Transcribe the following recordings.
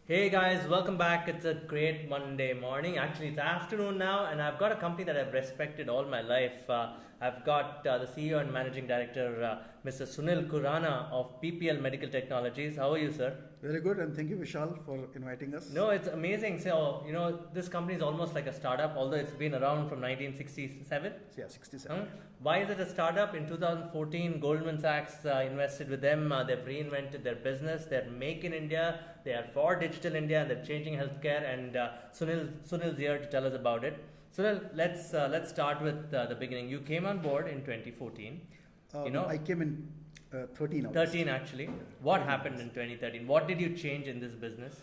Hey guys, welcome back. It's a great Monday morning. Actually, it's afternoon now, and I've got a company that I've respected all my life. I've got the CEO and Managing Director, Mr. Sunil Kurana of BPL Medical Technologies. How are you, sir? Very good, and thank you, Vishal, for inviting us. No, it's amazing. So, this company is almost like a startup, although it's been around from 1967. Yeah, 67. Why is it a startup? In 2014, Goldman Sachs invested with them. They've reinvented their business. They're Make in India. They are for Digital India. They're changing healthcare. And Sunil's here to tell us about it. Sunil, let's start with the beginning. You came on board in 2014. I came in 13 hours. 13 actually. What happened in 2013? What did you change in this business?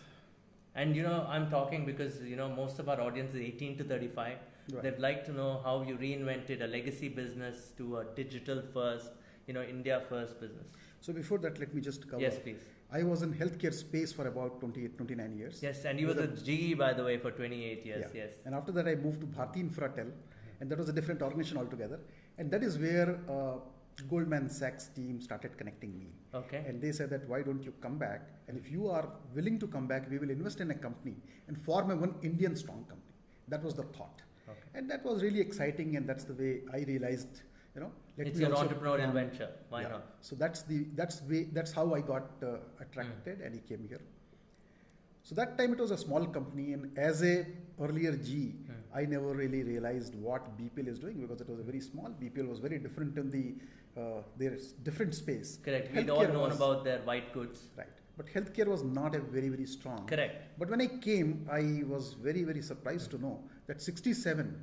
And I'm talking because most of our audience is 18 to 35. Right. They'd like to know how you reinvented a legacy business to a digital first, India first business. So before that, let me just cover. Yes, please. I was in healthcare space for about 28, 29 years. Yes, and you were with GE, by the way, for 28 years. Yeah. Yes. And after that, I moved to Bharti Infratel, and that was a different organization altogether. And that is where Goldman Sachs team started connecting me. Okay. And they said that why don't you come back? And if you are willing to come back, we will invest in a company and form a one Indian strong company. That was the thought. Okay. And that was really exciting, and that's the way I realized, it's your entrepreneurial venture. Why not? So that's how I got attracted, and he came here. So that time it was a small company, and as a earlier G, I never really realized what BPL is doing because it was a very small. BPL was very different in their different space. Correct. We'd all known about their white goods. Right. But healthcare was not a very, very strong. Correct. But when I came, I was very, very surprised to know that 67,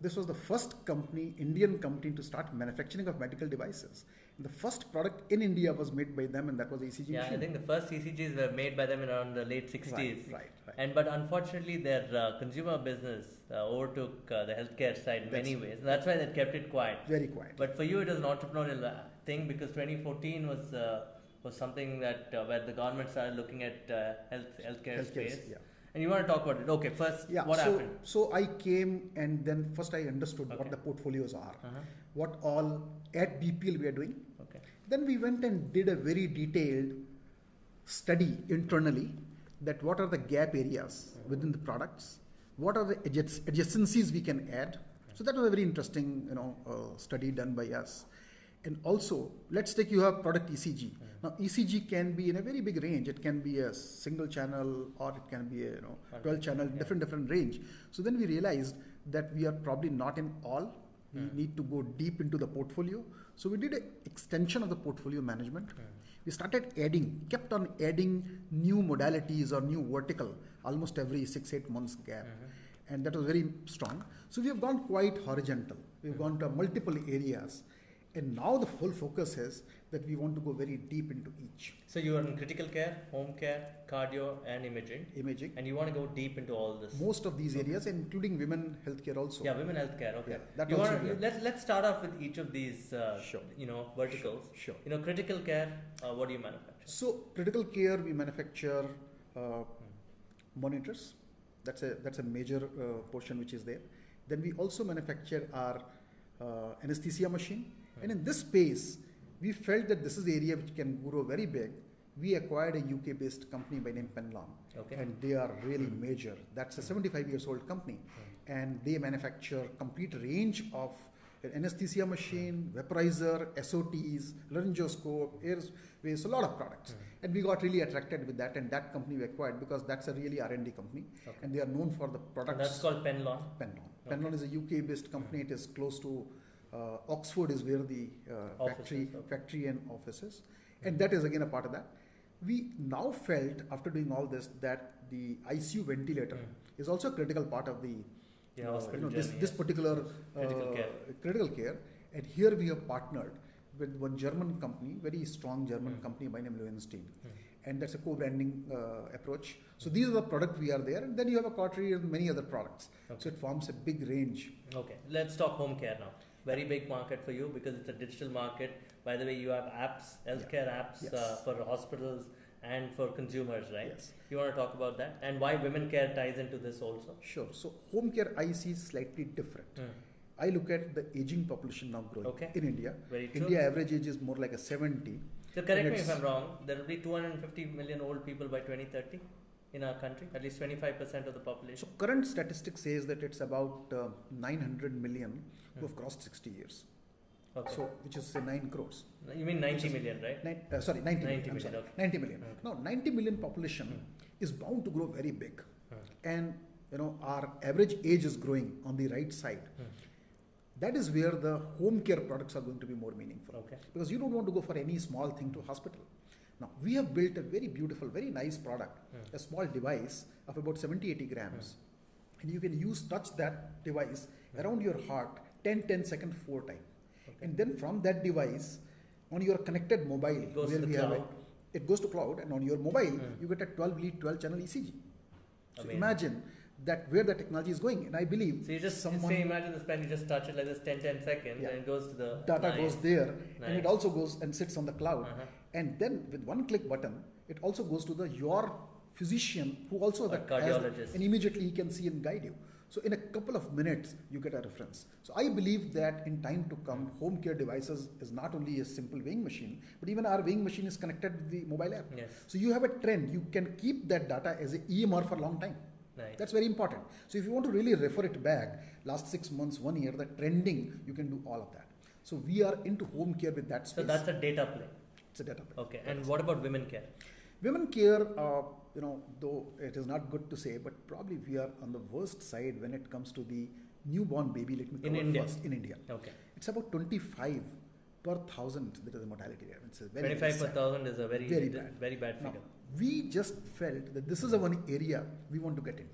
this was the first company, Indian company, to start manufacturing of medical devices. And the first product in India was made by them, and that was the ECG machine. I think the first ECGs were made by them in around the late 60s. Right. But unfortunately, their consumer business overtook the healthcare side in many ways. And that's why they kept it quiet. Very quiet. But for you, it was an entrepreneurial thing because 2014 was something that where the government started looking at healthcare space. Yeah. And you want to talk about it. Okay, first, what happened? So I came, and then first I understood what the portfolios are, what all at BPL we are doing. Okay. Then we went and did a very detailed study internally that what are the gap areas within the products, what are the adjacencies we can add. So that was a very interesting, study done by us. And also, let's take you have product ECG. Now, ECG can be in a very big range. It can be a single channel, or it can be a 12 channel, different range. So then we realized that we are probably not in all. We need to go deep into the portfolio. So we did an extension of the portfolio management. We started kept on adding new modalities or new vertical almost every 6-8 months gap. And that was very strong. So we have gone quite horizontal. We've gone to multiple areas. And now the full focus is that we want to go very deep into each. So you are in critical care, home care, cardio, and imaging. And you want to go deep into all this. Most of these areas, including women healthcare also. Yeah, women healthcare. Okay. Yeah, let's start off with each of these, verticals. Sure. Critical care. What do you manufacture? So critical care, we manufacture monitors. That's a major portion which is there. Then we also manufacture our anesthesia machine. And in this space, we felt that this is the area which can grow very big. We acquired a UK-based company by name Penlon. Okay. And they are really major. That's a 75 years old company. And they manufacture complete range of anesthesia machine, vaporizer, SOTs, laryngoscope, airways, a lot of products. And we got really attracted with that, and that company we acquired because that's a really R&D company. Okay. And they are known for the products. And that's called Penlon? Penlon. Okay. Penlon is a UK-based company. It is close to Oxford is where the factory and offices. And that is again a part of that. We now felt after doing all this that the ICU ventilator is also a critical part of the this particular critical care. And here we have partnered with one German company, very strong German company by name Lowenstein. And that's a co-branding approach. So these are the products we are there. And then you have a cautery and many other products. Okay. So it forms a big range. Okay, let's talk home care now. Very big market for you because it's a digital market. By the way, you have apps, healthcare apps for hospitals and for consumers, right? Yes. You want to talk about that? And why women care ties into this also? Sure. So home care I see is slightly different. I look at the aging population now growing in India. Very true. India average age is more like a 70. So correct me if I'm wrong, there will be 250 million old people by 2030? in our country? At least 25% of the population. So current statistics says that it's about 900 million who have crossed 60 years. Okay. So which is say 9 crores. You mean 90 million, right? 90 million. I'm sorry, okay. 90 million. Okay. Now 90 million population is bound to grow very big, and our average age is growing on the right side. That is where the home care products are going to be more meaningful. Okay. Because you don't want to go for any small thing to hospital. Now, we have built a very beautiful, very nice product, a small device of about 70-80 grams. And you can touch that device around your heart 10 seconds 4 times. Okay. And then from that device, on your connected mobile, it goes to the cloud. It goes to cloud, and on your mobile, you get a 12-lead, 12-channel ECG. So imagine that where the technology is going, and I believe so you just say imagine this pen, you just touch it like this 10 seconds and it goes to the data goes there, and it also goes and sits on the cloud, and then with one click button it also goes to your physician who also cardiologist, and immediately he can see and guide you. So in a couple of minutes you get a reference. So I believe that in time to come, home care devices is not only a simple weighing machine, but even our weighing machine is connected with the mobile app. Yes. So you have a trend, you can keep that data as a EMR for a long time. Nice. That's very important. So if you want to really refer it back, last 6 months, 1 year, the trending, you can do all of that. So we are into home care with that space. So that's a data play. It's a data play. Okay. And what about women care? Women care, though it is not good to say, but probably we are on the worst side when it comes to the newborn baby. Let me cover India. first in India. Okay. It's about 25 per 1,000. That is the mortality rate. It's a very 25 per 1,000 is a very bad figure. Now, we just felt that this is a one area we want to get in,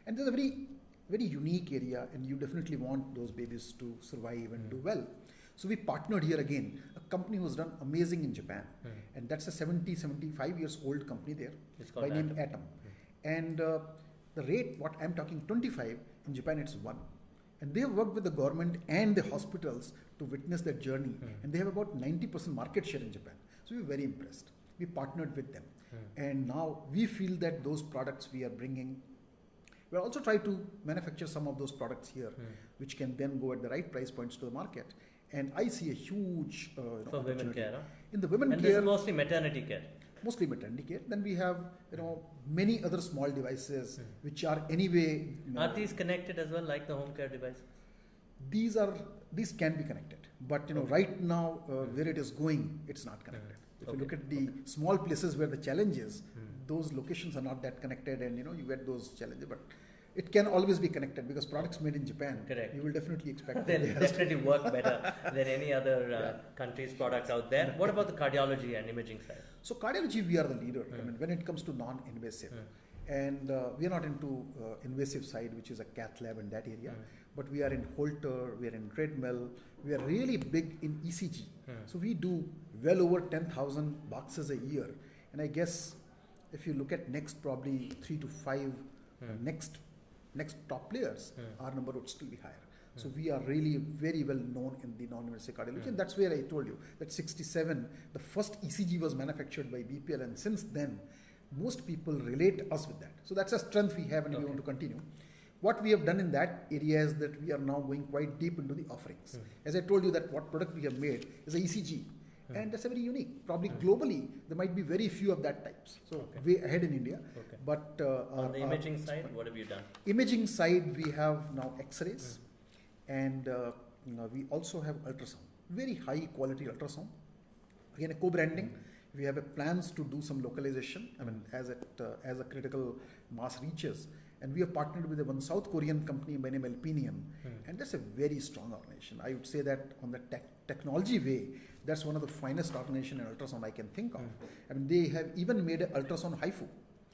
and there's a very unique area, and you definitely want those babies to survive and do well. So we partnered here again, a company who's done amazing in Japan, and that's a 75 years old company there, by name Atom. And the rate, what I'm talking 25, in Japan it's 1. And they have worked with the government and the hospitals to witness that journey, and they have about 90% market share in Japan. So we were very impressed. We partnered with them, and now we feel that those products we are bringing, we'll also try to manufacture some of those products here, which can then go at the right price points to the market. And I see a huge for women care. Huh? In the women and care, this is mostly maternity care. Mostly maternity care. Then we have many other small devices which are anyway. Are these connected as well, like the home care devices? These can be connected, but right now where it is going, it's not connected. If you look at the small places where the challenge is, those locations are not that connected, and you get those challenges. But it can always be connected because products made in Japan, correct, you will definitely expect they'll definitely work better than any other country's products out there. What about the cardiology and imaging side? So cardiology, we are the leader. I mean, when it comes to non-invasive, and we are not into invasive side, which is a cath lab in that area, but we are in Holter, we are in treadmill, we are really big in ECG. So we do well over 10,000 boxes a year, and I guess if you look at next probably 3 to 5 next top players, our number would still be higher. So we are really very well known in the non-invasive cardiology, and that's where I told you that 67, the first ECG was manufactured by BPL, and since then, most people relate us with that. So that's a strength we have, and we want to continue. What we have done in that area is that we are now going quite deep into the offerings. As I told you, that what product we have made is a ECG, and that's a very unique. Probably globally, there might be very few of that types. So way ahead in India. But on the imaging side, what have you done? Imaging side, we have now X-rays, and we also have ultrasound. Very high quality ultrasound. Again, a co-branding. We have plans to do some localization. I mean, as a critical mass reaches. And we have partnered with one South Korean company by name Alpinium, and that's a very strong organization. I would say that on the technology way, that's one of the finest organizations in ultrasound I can think of. I mean, they have even made an ultrasound HIFU.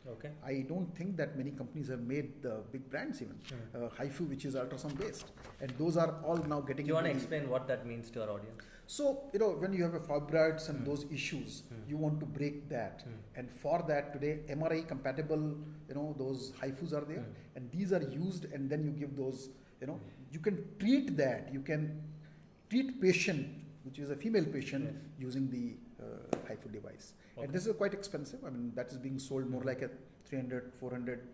Okay. I don't think that many companies have made the big brands even. HIFU, which is ultrasound based, and those are all now getting. Do you want to explain what that means to our audience? So, when you have a fibroids and those issues, you want to break that. And for that, today, MRI compatible, those HIFUs are there. And these are used, and then you give those, you can treat that. You can treat patient, which is a female patient, using the HIFU device. Okay. And this is quite expensive. I mean, that is being sold more like a 300, 400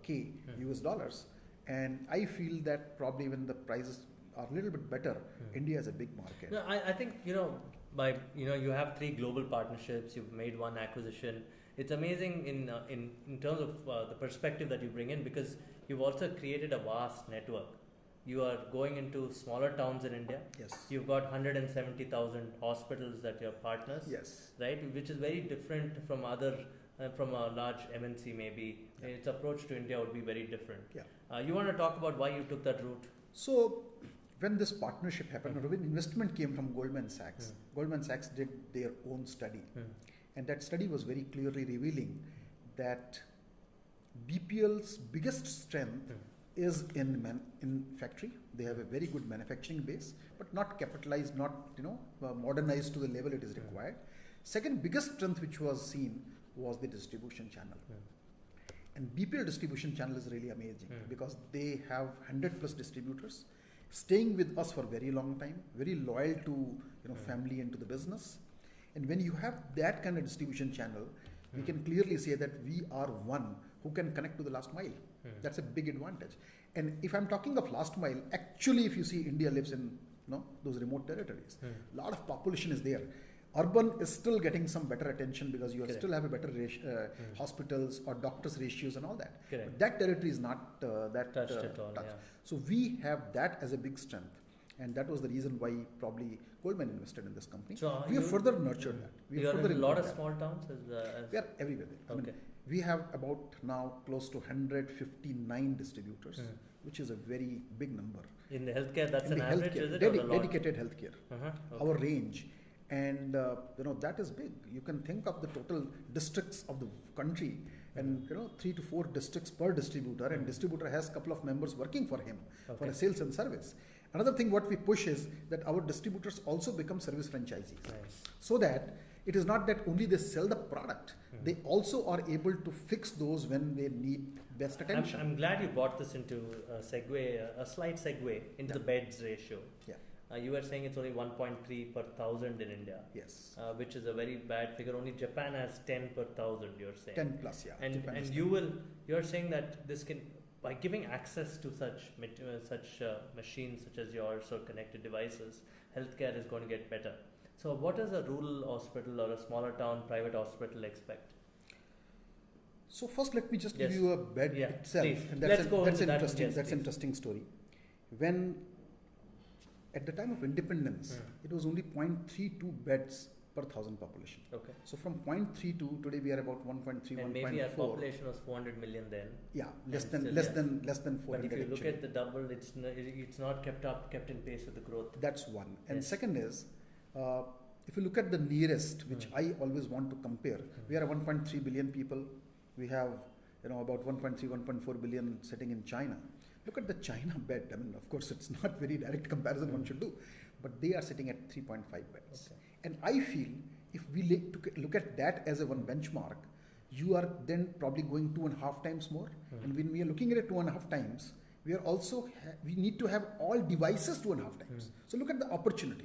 K US dollars. And I feel that probably when the prices are a little bit better, India is a big market. No, I think, you have 3 global partnerships, you've made 1 acquisition, It's amazing in terms of the perspective that you bring in, because you've also created a vast network. You are going into smaller towns in India. Yes. You've got 170,000 hospitals that you're partners. Yes. Right, which is very different from from a large MNC maybe. Yeah. Its approach to India would be very different. Yeah. You want to talk about why you took that route? So when this partnership happened, or when investment came from Goldman Sachs, Goldman Sachs did their own study. And that study was very clearly revealing that BPL's biggest strength is in factory. They have a very good manufacturing base, but not capitalized, not modernized to the level it is required. Second biggest strength which was seen was the distribution channel. And BPL distribution channel is really amazing because they have 100 plus distributors staying with us for a very long time, very loyal to family and to the business. And when you have that kind of distribution channel, we can clearly say that we are one who can connect to the last mile. That's a big advantage. And if I'm talking of last mile, actually if you see India lives in those remote territories, a lot of population is there. Urban is still getting some better attention because you still have a better hospitals or doctors ratios and all that. But that territory is not that touched at all. Yeah. So we have that as a big strength. And that was the reason why probably Goldman invested in this company. So we have further nurtured that. We are in a lot of small towns? We are everywhere. I mean, we have about now close to 159 distributors, which is a very big number. In the healthcare, that's an average, is it? Dedicated healthcare. Our range. And that is big. You can think of the total districts of the country, and 3 to 4 districts per distributor, and distributor has a couple of members working for him for a sales and service. Another thing what we push is that our distributors also become service franchisees, so that it is not that only they sell the product, they also are able to fix those when they need best attention. I'm glad you brought this into a slight segue into the beds ratio. Yeah. You were saying it's only 1.3 per thousand in India. Yes. Which is a very bad figure. Only Japan has 10 per thousand, you're saying. 10 plus, yeah. And you're saying that this can, by giving access to such machines such as yours or connected devices, healthcare is going to get better. So what does a rural hospital or a smaller town private hospital expect? So first let me just give you a bed itself. Please. And that's an interesting story. When at the time of independence, it was only 0.32 beds per thousand population. Okay. So from 0.32 today we are about 1.3, and 1.4. Maybe our population was 400 million then. Yeah, less than 400. But if you look at the double, it's not kept in pace with the growth. That's one. And second is, if you look at the nearest, which I always want to compare, we are 1.3 billion people. We have about 1.3, 1.4 billion sitting in China. Look at the China bed. I mean, of course, it's not very direct comparison one should do, but they are sitting at 3.5 beds. Okay. And I feel if we look at that as a one benchmark, you are then probably going 2.5 times more. And when we are looking at it 2.5 times, we are also we need to have all devices 2.5 times. So look at the opportunity.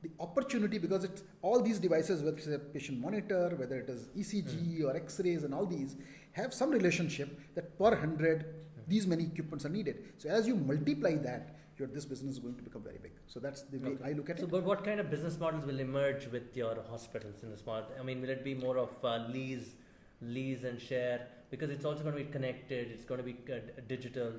The opportunity, because it's all these devices, whether it's a patient monitor, whether it is ECG or X-rays, and all these have some relationship that per 100 these many equipments are needed. So as you multiply that, this business is going to become very big. So that's the way I look at it. But what kind of business models will emerge with your hospitals in the smart? I mean, will it be more of lease and share? Because it's also going to be connected. It's going to be digital.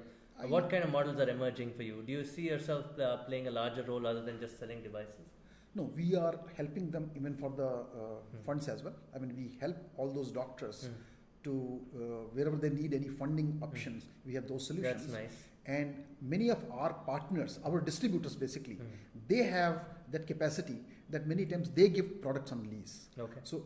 What kind of models are emerging for you? Do you see yourself playing a larger role other than just selling devices? No, we are helping them even for the funds as well. I mean, we help all those doctors to wherever they need any funding options, we have those solutions. That's nice. And many of our partners, our distributors basically, they have that capacity that many times they give products on lease. Okay. So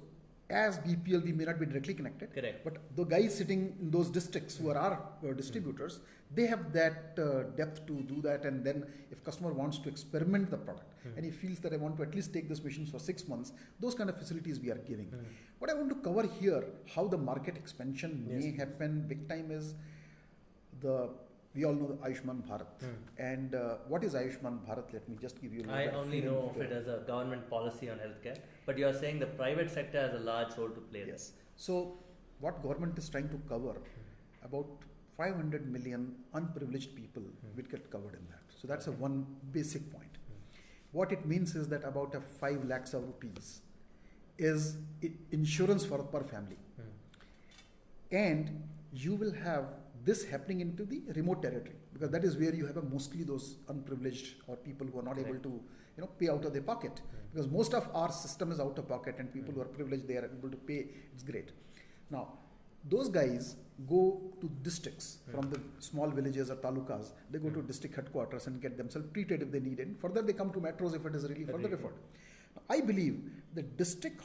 as BPL, we may not be directly connected. Correct. But the guys sitting in those districts who are our distributors, they have that depth to do that. And then if customer wants to experiment the product and he feels that I want to at least take this machines for 6 months, those kind of facilities we are giving. What I want to cover here, how the market expansion may happen big time is we all know the Ayushman Bharat. And what is Ayushman Bharat? Let me just give you a I only know of it as a government policy on healthcare. But you are saying the private sector has a large role to play. Yes. So what government is trying to cover, about 500 million unprivileged people will get covered in that. So that's a one basic point. What it means is that about 5 lakhs of rupees is insurance for per family. And you will have this happening into the remote territory, because that is where you have mostly those unprivileged or people who are not able to pay out of their pocket, because most of our system is out of pocket, and people who are privileged, they are able to pay. It's great. Now those guys go to districts from the small villages or talukas. They go to district headquarters and get themselves treated if they need it. Further they come to metros if it is really further referred. I believe the district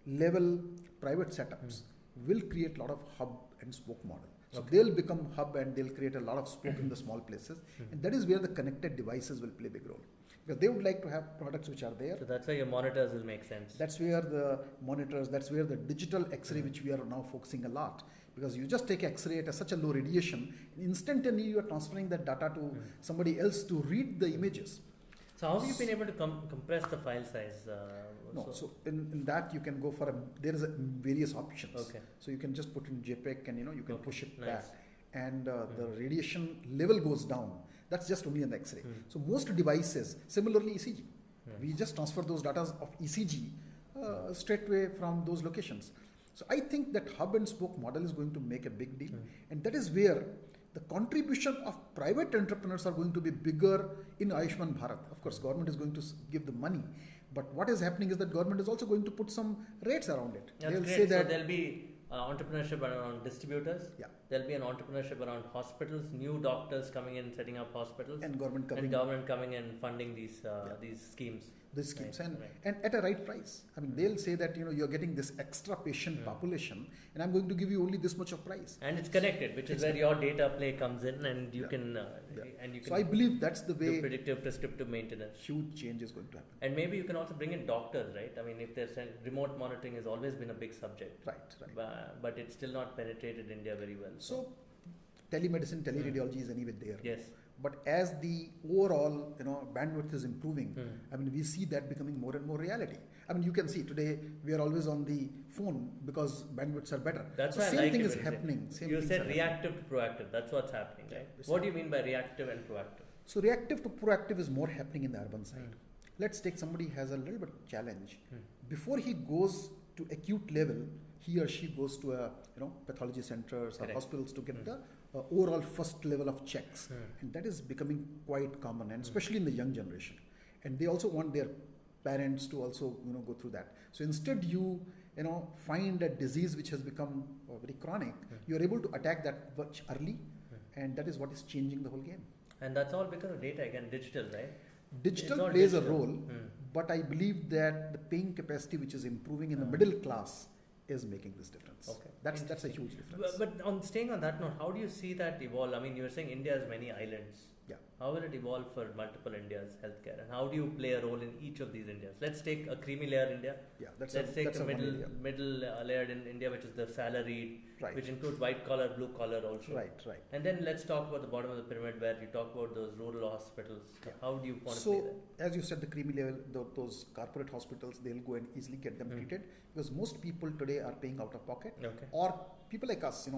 level private setups will create a lot of hub and spoke model. So they'll become hub and they'll create a lot of spoke in the small places. And that is where the connected devices will play a big role. Because they would like to have products which are there. So that's why your monitors will make sense. That's where the monitors, that's where the digital X-ray, which we are now focusing a lot. Because you just take X-ray at such a low radiation, instantly you are transferring that data to somebody else to read the images. So how have you been able to compress the file size? So in that you can go for there is various options. Okay. So you can just put in JPEG and you can push it back, Nice. and the radiation level goes down. That's just only in the X-ray. So most devices, similarly ECG, we just transfer those data of ECG straight away from those locations. So I think that hub and spoke model is going to make a big deal, and that is where the contribution of private entrepreneurs are going to be bigger in Ayushman Bharat. Of course, government is going to give the money, but what is happening is that government is also going to put some rates around it. That's They'll great. say that So there'll be entrepreneurship around distributors. Yeah. There'll be an entrepreneurship around hospitals, new doctors coming in, setting up hospitals, and government and covering government coming and funding these schemes. these schemes, Right, and, right. and at a right price. I mean, they'll say that you're getting this extra patient population, and I'm going to give you only this much of price. And it's connected, which is where your data play comes in, and you can and you can So I believe that's the do way predictive prescriptive maintenance. huge change is going to happen. And maybe you can also bring in doctors, right? I mean, if there's remote monitoring has always been a big subject, Right. but it's still not penetrated India very well. So telemedicine, teleradiology is anyway there. Yes. But as the overall bandwidth is improving, I mean, we see that becoming more and more reality. I mean, you can see today we are always on the phone because bandwidths are better. That's so why same I like thing it is when you happening. say- Same You things said are reactive to proactive. That's what's happening, right? Yeah, What do you mean by reactive and proactive? So reactive to proactive is more happening in the urban side. Let's take somebody has a little bit challenge. Before he goes to acute level, he or she goes to a pathology centers or Correct. hospitals to get the overall first level of checks, and that is becoming quite common, and especially in the young generation. And they also want their parents to also go through that. So instead you find a disease which has become very chronic, you are able to attack that much early, and that is what is changing the whole game. And that's all because of data, again, digital, right? Digital It's all plays a digital. role, but I believe that the paying capacity which is improving in the middle class is making this difference. Okay. That's a huge difference. But on staying on that note, how do you see that evolve? I mean, you were saying India has many islands. Yeah. How will it evolve for multiple Indias healthcare, and how do you play a role in each of these Indias? Let's take a creamy layer India. Yeah, that's Let's take the one middle area. layered in India, which is the salaried, Right. which includes white collar, blue collar also. Right. And then let's talk about the bottom of the pyramid, where you talk about those rural hospitals. Yeah. How do you want to So, play that? as you said, the creamy level, those corporate hospitals, they'll go and easily get them treated, because most people today are paying out of pocket, Okay. or people like us,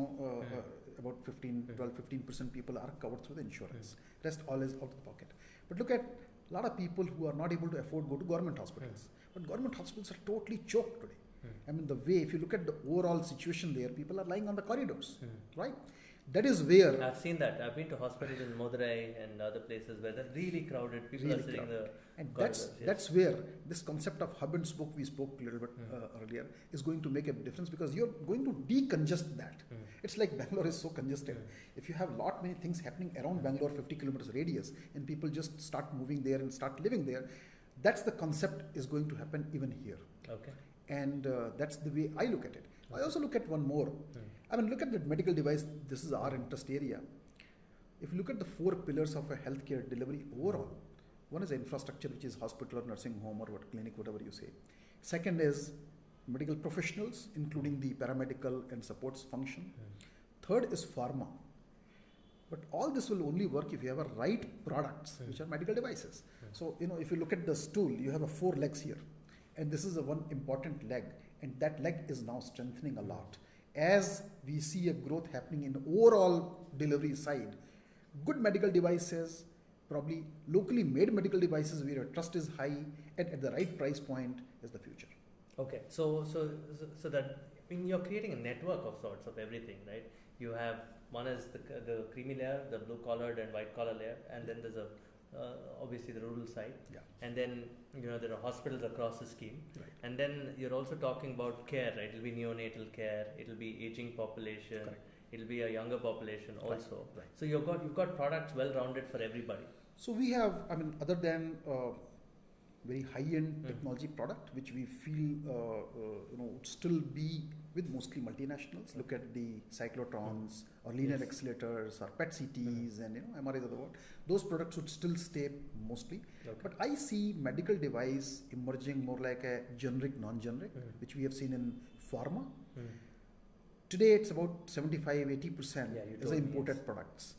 about 12-15% people are covered through the insurance. Rest all is out of the pocket. But look at a lot of people who are not able to afford go to government hospitals. But government hospitals are totally choked today. I mean, the way, if you look at the overall situation there, people are lying on the corridors, right? That is where I've seen that. I've been to hospitals in Madurai and other places where they're really crowded. People Really are sitting in the and corridors. that's where this concept of hub and spoke we spoke a little bit earlier is going to make a difference, because you're going to decongest that. It's like Bangalore is so congested. If you have lot many things happening around Bangalore, 50 kilometers radius, and people just start moving there and start living there, that's the concept is going to happen even here. Okay. And that's the way I look at it. I also look at one more. I mean, look at the medical device. This is our interest area. If you look at the 4 pillars of a healthcare delivery overall, one is infrastructure, which is hospital or nursing home or clinic, whatever you say. Second is medical professionals, including the paramedical and supports function. Third is pharma. But all this will only work if you have a right products, which are medical devices. So, if you look at the stool, you have 4 legs here. And this is one important leg. And that leg is now strengthening a lot. As we see a growth happening in overall delivery side, good medical devices, probably locally made medical devices where your trust is high and at the right price point is the future. Okay, so that you're creating a network of sorts of everything, right? You have one is the creamy layer, the blue collared and white collar layer, and then there's a obviously the rural side, Yeah. and then there are hospitals across the scheme, Right. and then you're also talking about care, right? It'll be neonatal care, it'll be aging population, Correct. it'll be a younger population also. Right. So you've got products well rounded for everybody. So we have, I mean, other than very high-end technology product, which we feel would still be with mostly multinationals. Look at the cyclotrons or linear Yes. accelerators or PET CTs and MRIs of the world. Those products would still stay mostly. Okay. But I see medical device emerging more like a generic, non-generic, which we have seen in pharma. Today it's about 75-80% Yeah, you as told me, imported yes. products.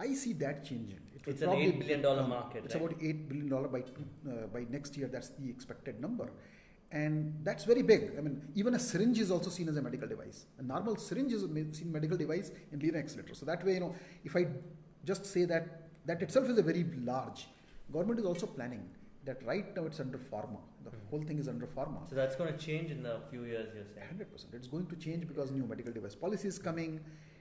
I see that changing. It will It's an probably $8 billion become- market, It's right? about $8 billion by next year. That's the expected number. And that's very big. I mean, even a syringe is also seen as a medical device. A normal syringe is seen medical device in linear accelerator. So that way, if I just say that itself is a very large. Government is also planning that right now it's under pharma. The whole thing is under pharma. So that's going to change in a few years, you're saying? 100%. It's going to change because new medical device policy is coming.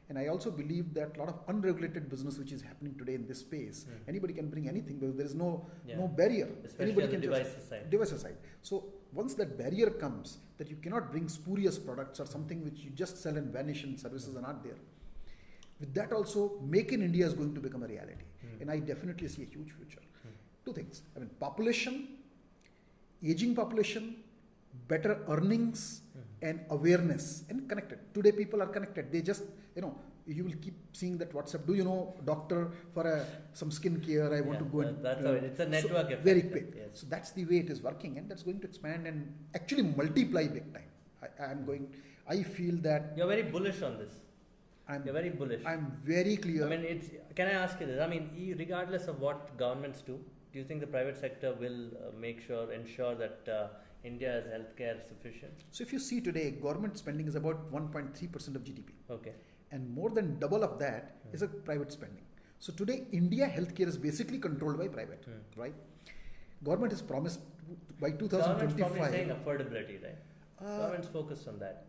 And I also believe that a lot of unregulated business which is happening today in this space, anybody can bring anything because there is no barrier. Especially Anybody on the can devices side. Devices side. So once that barrier comes, that you cannot bring spurious products or something which you just sell and vanish and services are not there. With that also, Make in India is going to become a reality. And I definitely see a huge future. Two things. I mean, population, aging population, better earnings and awareness and connected. Today people are connected. They just, you will keep seeing that WhatsApp. Do you know doctor for some skin care? I want to go and... That's how it's a network effect. Very big. Yes. So that's the way it is working and that's going to expand and actually multiply big time. I feel that... You're very bullish on this. You're very bullish. I'm very clear. I mean, can I ask you this? I mean, regardless of what governments do you think the private sector will ensure that India's healthcare sufficient? So if you see today, government spending is about 1.3% of GDP. Okay. And more than double of that is a private spending. So today, India healthcare is basically controlled by private, right? Government has promised by 2025. Government's probably saying affordability, right? Government's focused on that.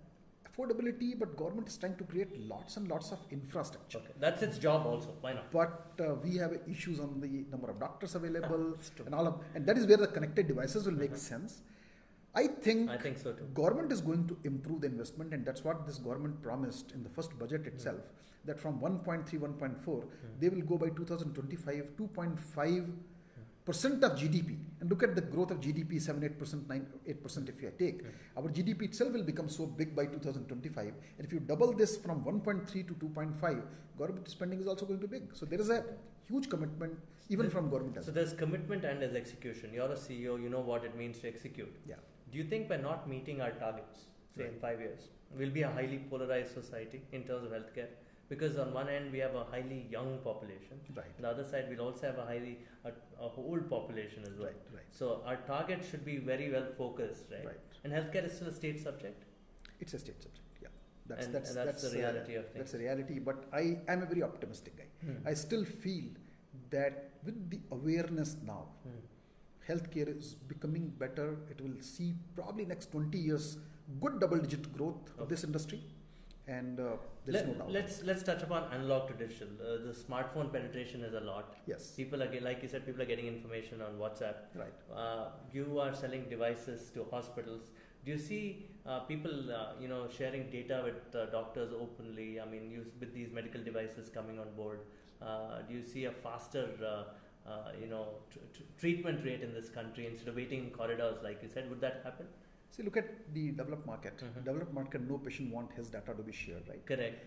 Affordability, but government is trying to create lots and lots of infrastructure. Okay. That's its job also. Why not? But we have issues on the number of doctors available and that is where the connected devices will make sense. I think so too. Government is going to improve the investment and that's what this government promised in the first budget itself, that from 1.3, 1.4, they will go by 2025, 2.5% of GDP. And look at the growth of GDP, 7-8%, 9-8% if you take. Our GDP itself will become so big by 2025. And if you double this from 1.3 to 2.5, government spending is also going to be big. So there is a huge commitment even from government as well. So well. there's commitment and there's execution. You're a CEO, you know what it means to execute. Yeah. Do you think by not meeting our targets, say in 5 years, we'll be a highly polarized society in terms of healthcare? Because on one end we have a highly young population. Right. On the other side we'll also have a old population as well. Right. So our target should be very well focused, right? And healthcare is still a state subject? It's a state subject, yeah. That's the reality of things. That's the reality, but I am a very optimistic guy. I still feel that with the awareness now, healthcare is becoming better. It will see probably next 20 years good double-digit growth of this industry. And there's no doubt. Let's touch upon analog to digital. The smartphone penetration is a lot. Yes. People are, like you said, people are getting information on WhatsApp. Right. You are selling devices to hospitals. Do you see people, sharing data with doctors openly? I mean, with these medical devices coming on board, do you see a faster, treatment rate in this country instead of waiting in corridors, like you said? Would that happen? See, look at the developed market. Developed market, no patient want his data to be shared, right? Correct.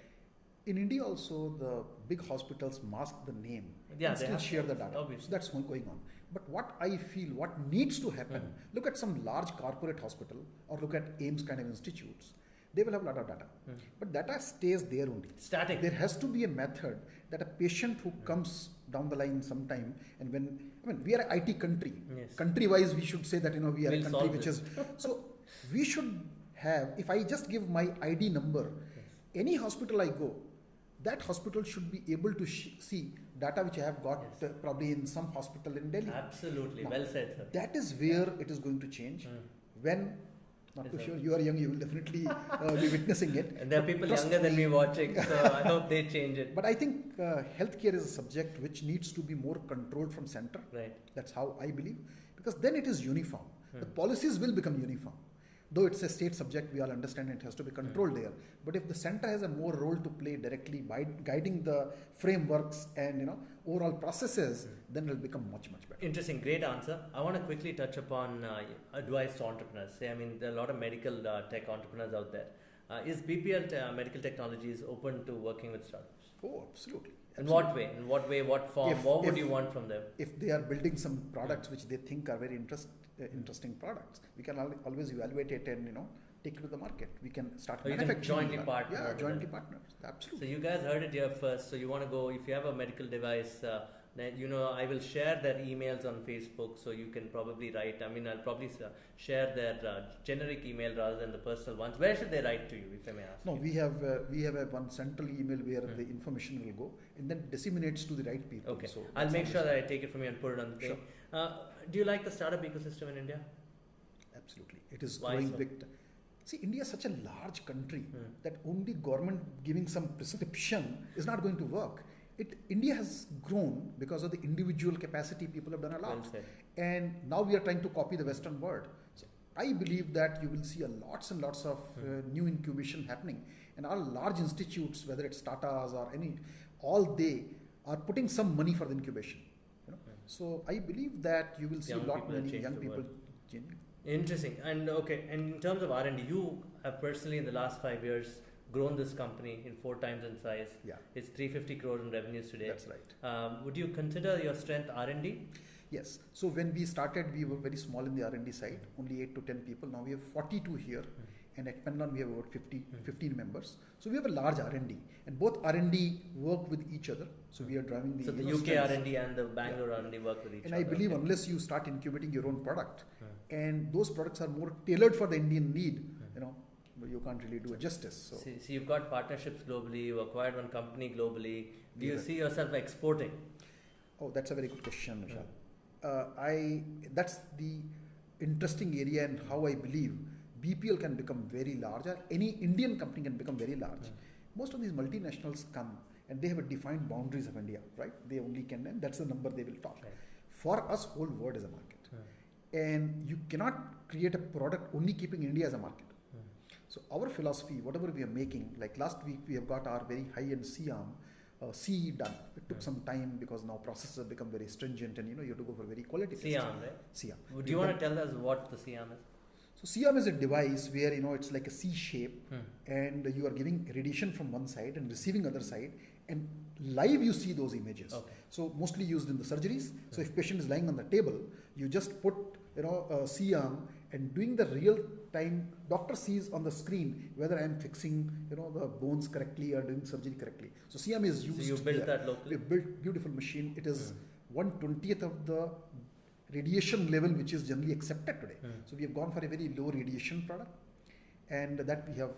In India also, the big hospitals mask the name and still share the data. Obviously. So that's going on. But what I feel, what needs to happen, look at some large corporate hospital or look at AIIMS kind of institutes. They will have a lot of data. But data stays there only. Static. There has to be a method that a patient who comes down the line sometime, and we are an IT country. Yes. Country-wise, we should say that we are a country which is... So we should have, if I just give my ID number, any hospital I go, that hospital should be able to see data which I have got probably in some hospital in Delhi. Absolutely. Now, well said, sir. That is where it is going to change when Not too sure. You are young, you will definitely be witnessing it. And there are people Trust younger than me. me watching, so I hope they change it. But I think healthcare is a subject which needs to be more controlled from center. Right. That's how I believe. Because then it is uniform. The policies will become uniform. Though it's a state subject, we all understand it has to be controlled there. But if the center has a more role to play directly by guiding the frameworks and overall processes, then it will become much better. Interesting, great answer. I want to quickly touch upon advice to entrepreneurs. I mean, there are a lot of medical tech entrepreneurs out there. Is BPL Medical Technologies open to working with startups? Oh, absolutely. In what way? In what way? What form? What would you want from them? If they are building some products which they think are very interesting products, we can always evaluate it and take it to the market. We can start manufacturing. Jointly partner. Yeah, jointly partners. Absolutely. So you guys heard it here first. So you want to go, if you have a medical device, then I will share their emails on Facebook, so you can probably write. I mean, I'll probably share their generic email rather than the personal ones. Where should they write to you, if I may ask? No, we have a one central email where the information will go and then disseminates to the right people. Okay, so I'll make sure that I take it from you and put it on the thing. Sure. Do you like the startup ecosystem in India? Absolutely, it is Why growing so? big. See, India is such a large country that only government giving some prescription is not going to work. India has grown because of the individual capacity. People have done a lot. Well said. And now we are trying to copy the Western world. So I believe that you will see lots and lots of new incubation happening. And all large institutes, whether it's Tata's or all they are putting some money for the incubation. So I believe that you will see a lot many young people changing. Interesting. And and in terms of R&D, you have personally in the last 5 years grown this company in 4 times in size. Yeah. It's 350 crores in revenues today. That's right. Would you consider your strength R&D? Yes. So when we started, we were very small in the R&D side, only 8 to 10 people. Now we have 42 here. And at Penland, we have about 15 members. So we have a large R&D. And both R&D work with each other. So we are driving the... So the UK R&D and the Bangalore R&D work with each other. And I believe unless you start incubating your own product, and those products are more tailored for the Indian need, you can't really do it justice. So you've got partnerships globally, you've acquired one company globally. Do you see yourself exporting? Oh, that's a very good question, Vishal. That's the interesting area and how I believe BPL can become very large, or any Indian company can become very large. Most of these multinationals come and they have defined boundaries of India, right? They only can, and that's the number they will talk. Right. For us, whole world is a market. And you cannot create a product only keeping India as a market. So our philosophy, whatever we are making, like last week we have got our very high-end CE done. It took some time because now processes have become very stringent and you have to go for very quality testing. right? CE. Do you want to tell us what the CM is? So CM is a device where it's like a C shape and you are giving radiation from one side and receiving other side, and live you see those images. Okay. So mostly used in the surgeries. So if patient is lying on the table, you just put a C-arm and doing the real time, doctor sees on the screen whether I am fixing the bones correctly or doing surgery correctly. So CM is used. So you built that locally? We built beautiful machine. It is 1/20th of the radiation level which is generally accepted today. So we have gone for a very low radiation product, and that we have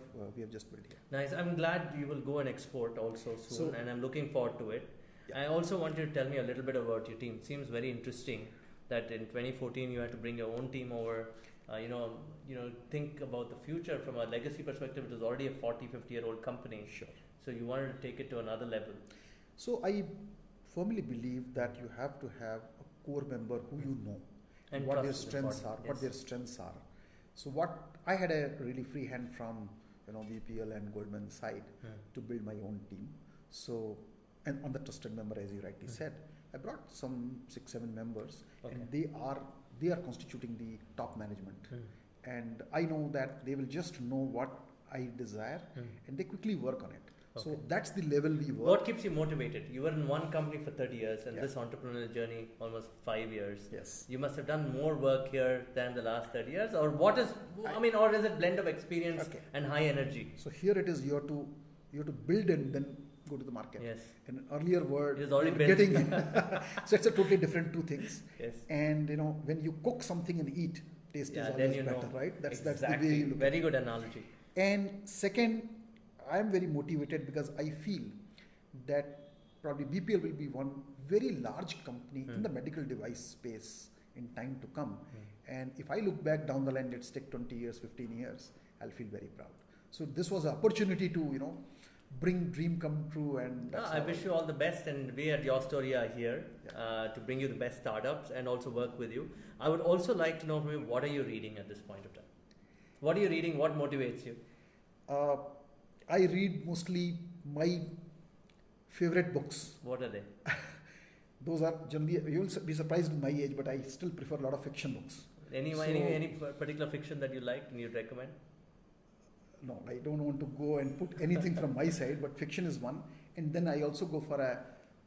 just built here. Nice. I'm glad you will go and export also soon, and I'm looking forward to it. Yeah. I also want you to tell me a little bit about your team. Seems very interesting that in 2014 you had to bring your own team over. Think about the future from a legacy perspective. It was already a 40-50-year-old company. Sure. So you wanted to take it to another level. So I firmly believe that you have to have a core member who you know and what their strengths are. Yes. What their strengths are. So I had a really free hand from BPL and Goldman side to build my own team. So, and on the trusted member, as you rightly said, I brought some 6-7 members, and they are constituting the top management. And I know that they will just know what I desire, and they quickly work on it. Okay. So that's the level we work. What keeps you motivated? You were in one company for 30 years and this entrepreneurial journey almost 5 years. Yes. You must have done more work here than the last 30 years, or or is it blend of experience and high energy? So here it is, you have to build and then go to the market. Yes. In an earlier word, it is already built. Getting so it's a totally different two things. Yes. And when you cook something and eat, taste is always better, right? That's the way you look at it. Very good analogy. And second, I am very motivated because I feel that probably BPL will be one very large company in the medical device space in time to come. And if I look back down the line, let's take 20 years, 15 years, I'll feel very proud. So this was an opportunity to, bring dream come true. And I wish you all the best, and we at Your Story are here to bring you the best startups and also work with you. I would also like to know from you, what are you reading at this point of time? What are you reading? What motivates you? I read mostly my favorite books. What are they? Those are generally, you'll be surprised with my age, but I still prefer a lot of fiction books. Any particular fiction that you like and you'd recommend? No, I don't want to go and put anything from my side, but fiction is one. And then I also go for a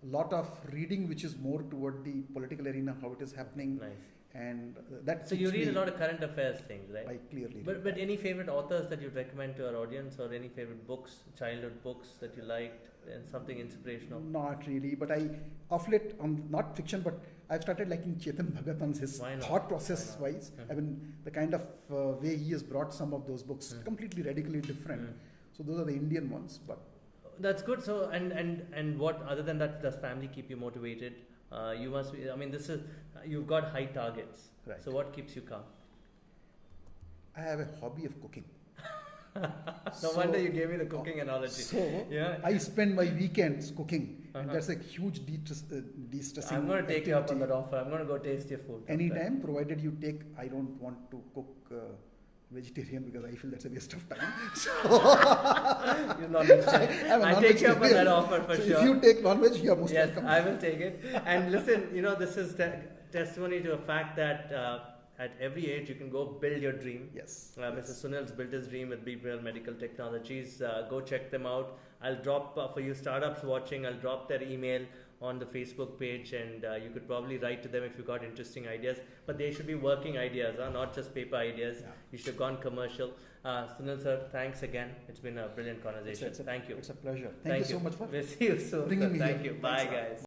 lot of reading which is more toward the political arena, how it is happening. Nice. And that. So you read a lot of current affairs things, right? I clearly. But any favorite authors that you'd recommend to our audience, or any favorite books, childhood books that you liked, and something inspirational? Not really, but I of late not fiction, but I've started liking Chetan Bhagat on his thought process wise. I mean, the kind of way he has brought some of those books completely radically different. So those are the Indian ones, but. That's good. So and what other than that does family keep you motivated? You must be. I mean, you've got high targets. Right. So what keeps you calm? I have a hobby of cooking. No wonder you gave me the cooking analogy. So yeah. I spend my weekends cooking, and that's a huge de-stressing. I'm going to take you up on that offer. I'm going to go taste your food. Anytime, provided you take. I don't want to cook vegetarian because I feel that's a waste of time. So you're not I take you up on that offer for sure. If you take non-veg, you're most yes, welcome. I will take it. And listen, this is testimony to a fact that at every age you can go build your dream. Yes. Mr. Sunil's built his dream with BPL Medical Technologies. Go check them out. I'll drop for you startups watching. I'll drop their email on the Facebook page, and you could probably write to them if you got interesting ideas. But they should be working ideas, not just paper ideas. Yeah. You should have gone commercial. Sunil sir, thanks again. It's been a brilliant conversation. Thank you. It's a pleasure. Thank you so much for we'll see you soon. Bringing me Thank here. you. Bye, guys.